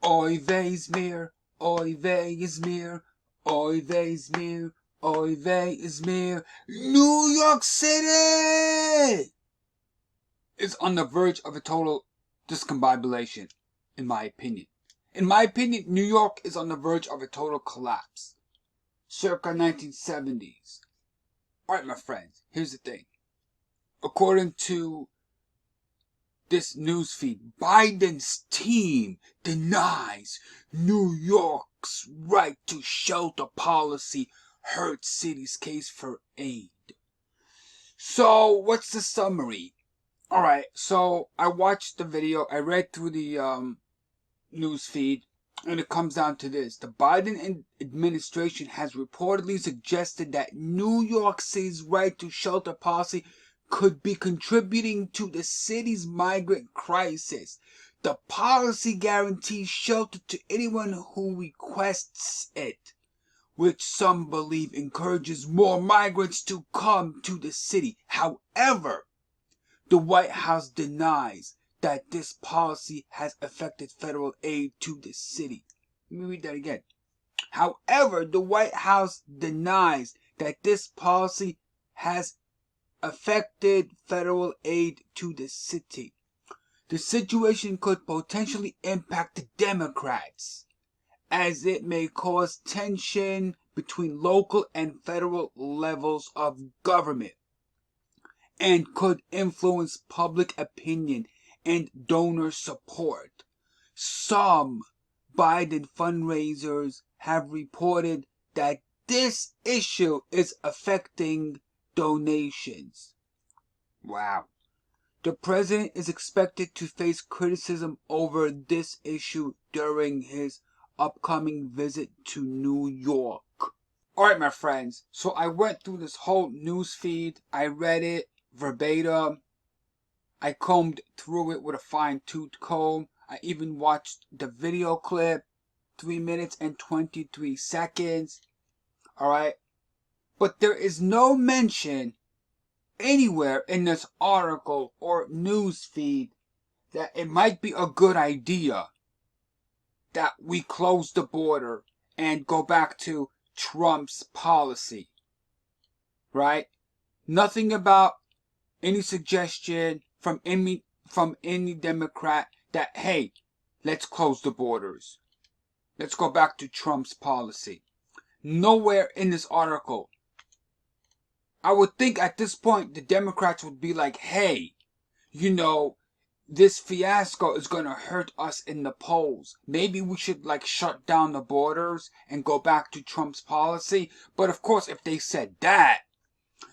Oj wees meer, oj wees meer, oj wees meer, oj wees meer. New York City is on the verge of a total discombobulation, in my opinion. In my opinion, New York is on the verge of a total collapse. Circa 1970s. Alright, my friends, here's the thing. According to this newsfeed, Biden's team denies New York's right to shelter policy hurts city's case for aid. So, what's the summary? Alright, so I watched the video, I read through the newsfeed, and it comes down to this. The Biden administration has reportedly suggested that New York City's right to shelter policy could be contributing to the city's migrant crisis. The policy guarantees shelter to anyone who requests it, which some believe encourages more migrants to come to the city. However, the White House denies that this policy has affected federal aid to the city. Let me read that again. However, the White House denies that this policy has affected federal aid to the city. The situation could potentially impact the Democrats, as it may cause tension between local and federal levels of government, and could influence public opinion and donor support. Some Biden fundraisers have reported that this issue is affecting donations. Wow. The president is expected to face criticism over this issue during his upcoming visit to New York. Alright, my friends, so I went through this whole news feed. I read it verbatim. I combed through it with a fine-tooth comb. I even watched the video clip, 3 minutes and 23 seconds. Alright? But there is no mention anywhere in this article or news feed that it might be a good idea that we close the border and go back to Trump's policy. Right? Nothing about any suggestion from any Democrat that, hey, let's close the borders. Let's go back to Trump's policy. Nowhere in this article. I would think at this point the Democrats would be like, hey, this fiasco is going to hurt us in the polls. Maybe we should shut down the borders and go back to Trump's policy. But of course, if they said that,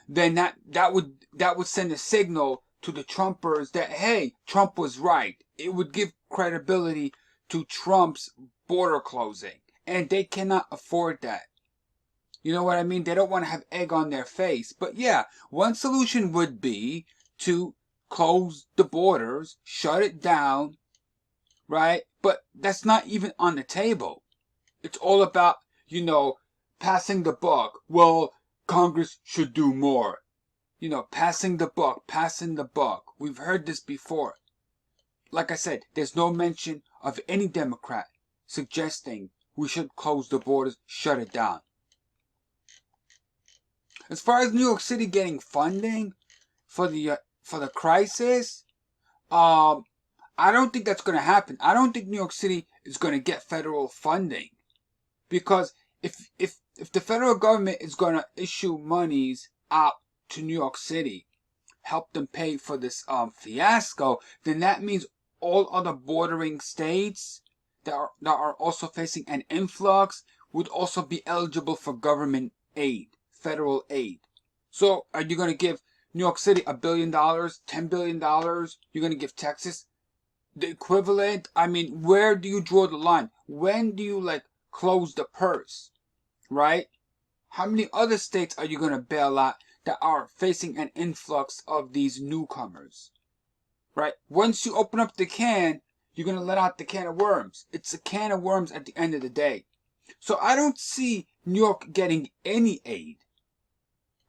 then that would send a signal to the Trumpers that, hey, Trump was right. It would give credibility to Trump's border closing. And they cannot afford that. You know what I mean? They don't want to have egg on their face. But yeah, one solution would be to close the borders, shut it down, right? But that's not even on the table. It's all about, passing the buck. Well, Congress should do more. Passing the buck. We've heard this before. Like I said, there's no mention of any Democrat suggesting we should close the borders, shut it down. As far as New York City getting funding for the crisis, I don't think that's going to happen. I don't think New York City is going to get federal funding, because if the federal government is going to issue monies out to New York City, help them pay for this fiasco, then that means all other bordering states that are also facing an influx would also be eligible for government aid, federal aid. So are you going to give New York City $1 billion, $10 billion? You're going to give Texas the equivalent? I mean, where do you draw the line? When do you close the purse? Right? How many other states are you going to bail out that are facing an influx of these newcomers? Right? Once you open up the can, you're going to let out the can of worms. It's a can of worms at the end of the day. So I don't see New York getting any aid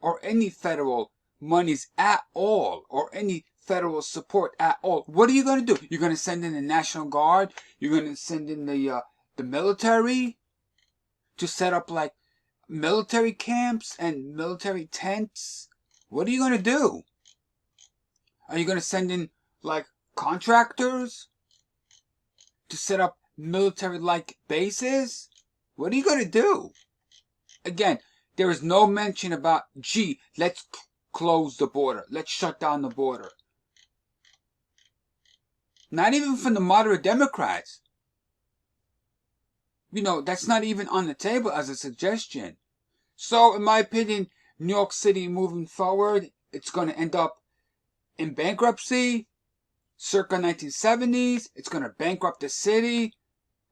or any federal monies at all, or any federal support at all. What are you going to do? You're going to send in the National Guard? You're going to send in the military to set up like military camps and military tents? What are you going to do? Are you going to send in like contractors to set up military-like bases? What are you going to do? Again, there is no mention about, gee, let's close the border. Let's shut down the border. Not even from the moderate Democrats. You know, that's not even on the table as a suggestion. So, in my opinion, New York City moving forward, it's going to end up in bankruptcy. Circa 1970s, it's going to bankrupt the city.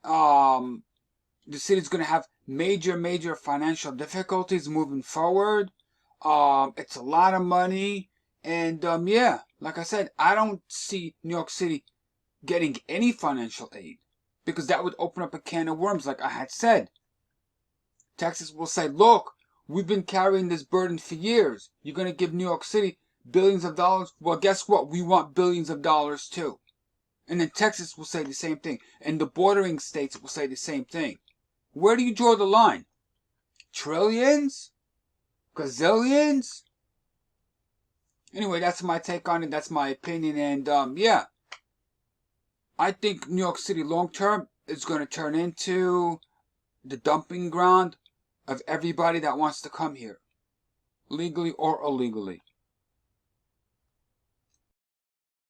The city's going to have major financial difficulties moving forward. It's a lot of money. And, yeah, like I said, I don't see New York City getting any financial aid, because that would open up a can of worms, like I had said. Texas will say, look, we've been carrying this burden for years. You're going to give New York City billions of dollars? Well, guess what? We want billions of dollars too. And then Texas will say the same thing. And the bordering states will say the same thing. Where do you draw the line? Trillions? Gazillions? Anyway, that's my take on it. That's my opinion. And, yeah. I think New York City long term is going to turn into the dumping ground of everybody that wants to come here, legally or illegally.